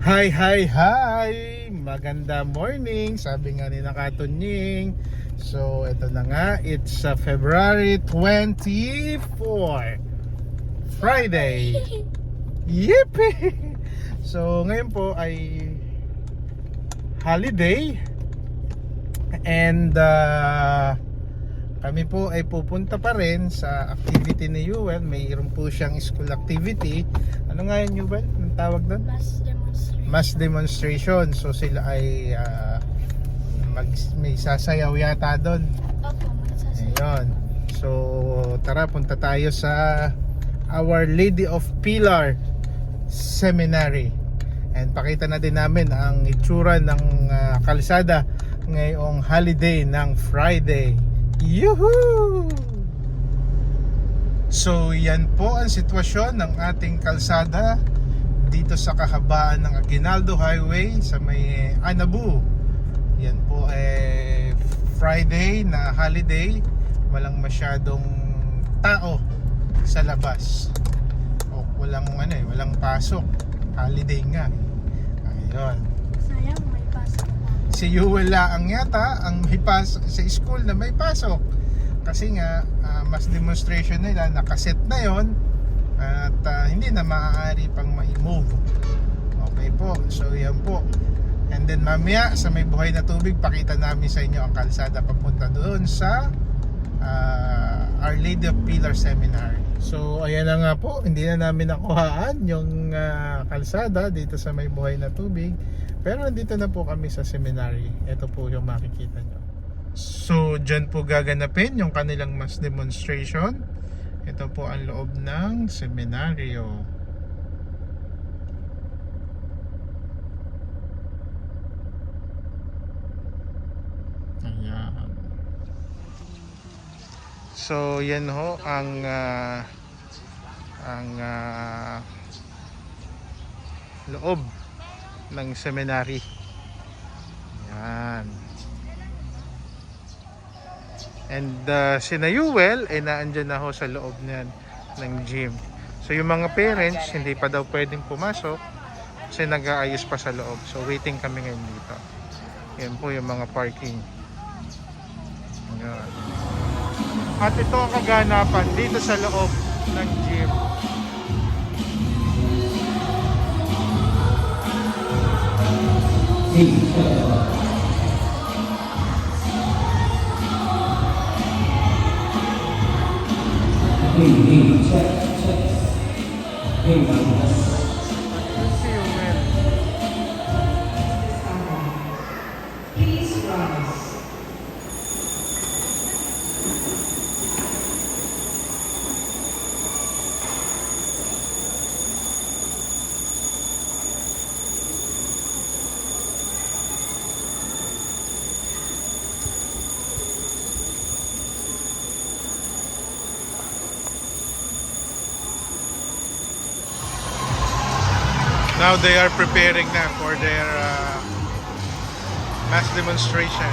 Hi, hi, hi! Maganda morning, sabi nga ni Nakatunying. So, ito na nga, it's February 24, Friday. Yippee! So, ngayon po ay holiday. And kami po ay pupunta pa rin sa activity ni Yuel. Mayroon po siyang school activity. Ano nga yun, Yuel? Anong tawag doon? Mass demonstration. So sila ay may sasayaw yata doon. Opo, magsasayaw. Ayun. So tara, punta tayo sa Our Lady of Pilar Seminary. And pakita na din namin ang itsura ng kalsada ngayong holiday ng Friday. Yuhuu! So yan po ang sitwasyon ng ating kalsada dito sa kahabaan ng Aguinaldo Highway sa may Anabu. Yan po Friday na holiday, walang masyadong tao sa labas. O walang walang pasok. Holiday nga. Ayun. Sayang, may pasok na. Si Yuel ang yata ang may pasok sa school na may pasok. Kasi nga mass demonstration nila nakaset na yon. At hindi na maaari pang ma-move. Okay po, so yan po. And then mamaya sa may buhay na tubig, pakita namin sa inyo ang kalsada papunta doon sa Our Lady of Pilar Seminary. So ayan na nga po, hindi na namin nakuhaan yung kalsada dito sa may buhay na tubig. Pero nandito na po kami sa seminary. Ito po yung makikita nyo. So dyan po gaganapin yung kanilang mass demonstration. Ito po ang loob ng seminaryo. Ayan. So yan ho ang loob ng seminary. Yan. And sina Yuel ay naandyan na ho sa loob niyan ng gym. So yung mga parents hindi pa daw pwedeng pumasok kasi nag-aayos pa sa loob. So waiting kami ngayon dito. Yan po yung mga parking. Yan. At ito ang kaganapan dito sa loob ng gym. Please rise. Now they are preparing na for their mass demonstration.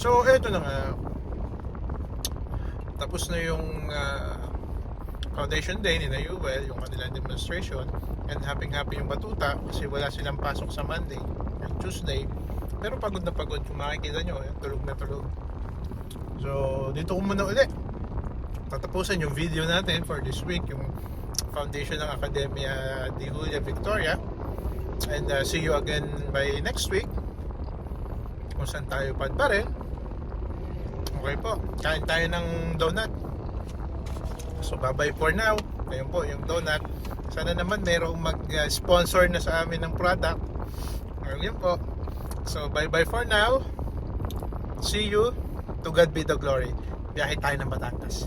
So eto na nga, tapos na yung Foundation Day ni Nayuel, yung kanilang demonstration, and happy yung Batuta kasi wala silang pasok sa Monday and Tuesday, pero pagod na pagod. Kung makikita nyo, tulog na tulog. So dito ko muna ulit tatapusan yung video natin for this week, yung foundation ng Academia di Julia Victoria, and see you again by next week kung saan tayo pa rin. Okay po, kain tayo ng donut. So bye bye for now. Ayun po yung donut. Sana naman mayroong mag-sponsor na sa amin ng product. Ayun po. So bye bye for now. See you. To God be the glory. Biyahe tayo ng Batangas.